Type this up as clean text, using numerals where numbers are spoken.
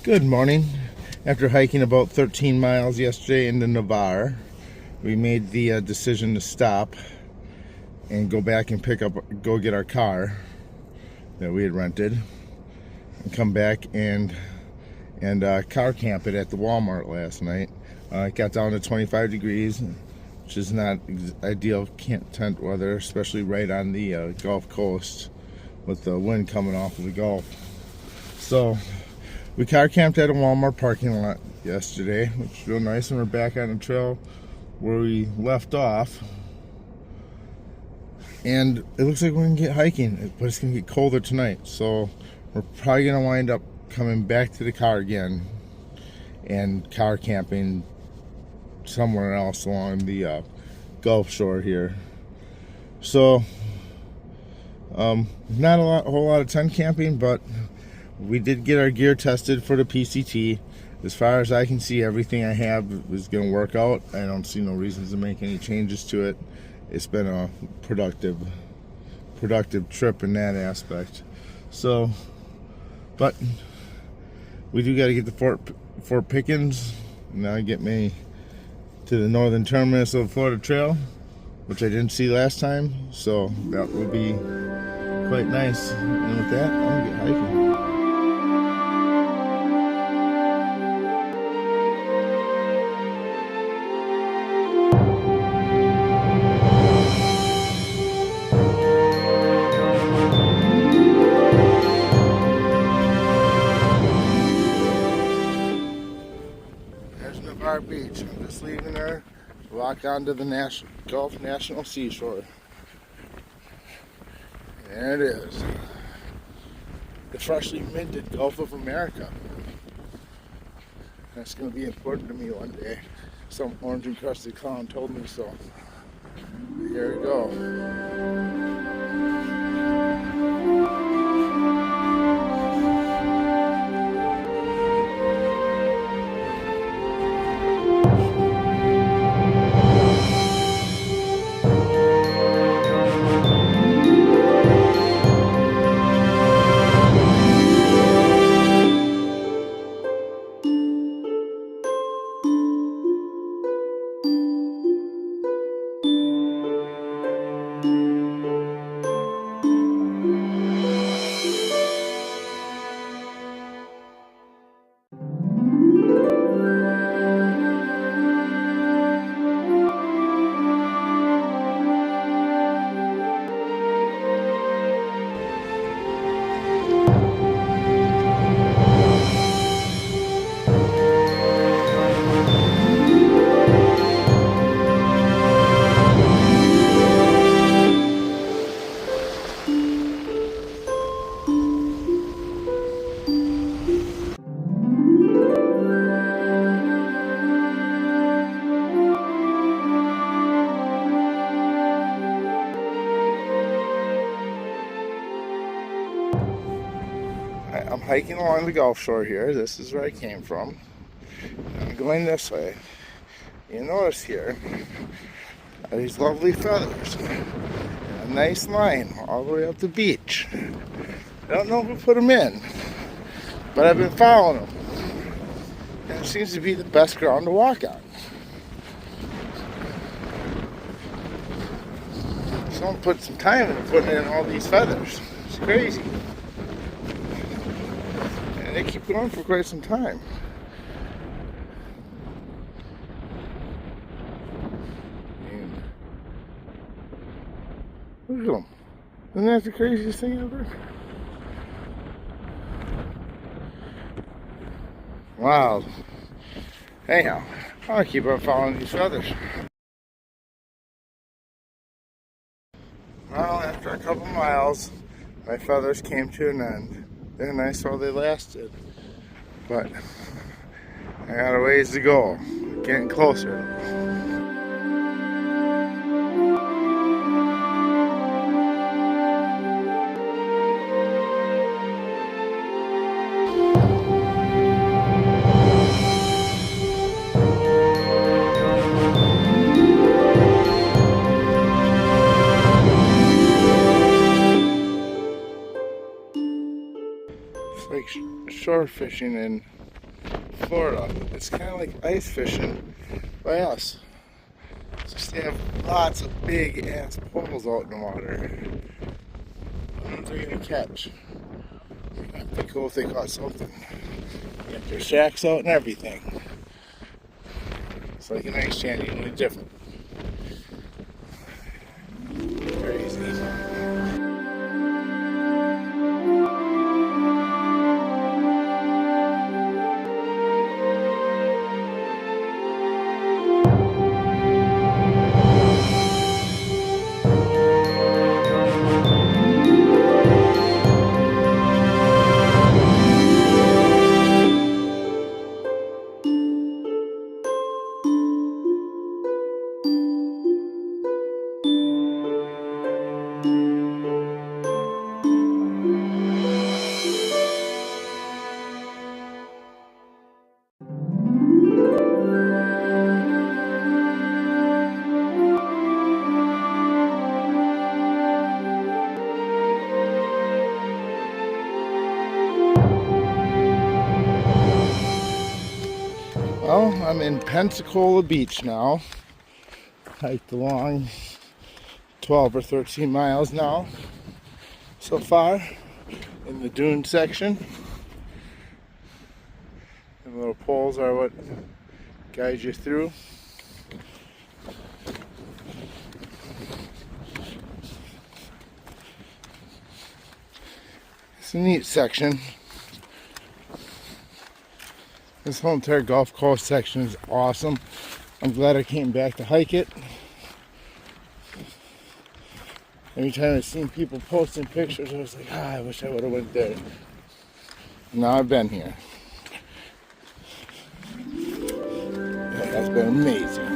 Good morning. After hiking about 13 miles yesterday into Navarre, we made the decision to stop and go back and go get our car that we had rented, and come back and car camp it at the Walmart last night. It got down to 25 degrees, which is not ideal tent weather, especially right on the Gulf Coast with the wind coming off of the Gulf. So we car camped at a Walmart parking lot yesterday, which was real nice, and we're back on the trail where we left off. And it looks like we're gonna get hiking, but it's gonna get colder tonight, so we're probably gonna wind up coming back to the car again and car camping somewhere else along the Gulf Shore here. So not a whole lot of tent camping, but we did get our gear tested for the PCT. As far as I can see, everything I have is going to work out. I don't see no reasons to make any changes to it. It's been a productive trip in that aspect. So, but we do got to get to Fort Pickens. Now I get me to the northern terminus of the Florida Trail, which I didn't see last time. So that will be quite nice. And with that, I'm gonna get hiking. Navarre Beach. I'm just leaving there to walk onto the Gulf National Seashore. There it is. The freshly minted Gulf of America. That's going to be important to me one day. Some orange encrusted clown told me so. Here we go. I'm hiking along the Gulf Shore here. This is where I came from. I'm going this way. You notice here are these lovely feathers. A nice line all the way up the beach. I don't know who put them in, but I've been following them. And it seems to be the best ground to walk on. Someone put some time into putting in all these feathers. It's crazy. And they keep going for quite some time. And look at them. Isn't that the craziest thing ever? Wow. Anyhow, I'll keep on following these feathers. Well, after a couple miles, my feathers came to an end. They're nice while they lasted, but I got a ways to go. Getting closer. Like shore fishing in Florida. It's kind of like ice fishing by us. Just they have lots of big ass poles out in the water. I don't know if they're gonna catch. It'd be cool if they caught something. They got their shacks out and everything. It's like an ice shanty, only different. Crazy. Well, I'm in Pensecola Beach now. Hiked along 12 or 13 miles now so far in the dune section. And little poles are what guide you through. It's a neat section. This whole entire Gulf Coast section is awesome. I'm glad I came back to hike it. Anytime I've seen people posting pictures, I was like, I wish I would have went there. Now I've been here. That's been amazing.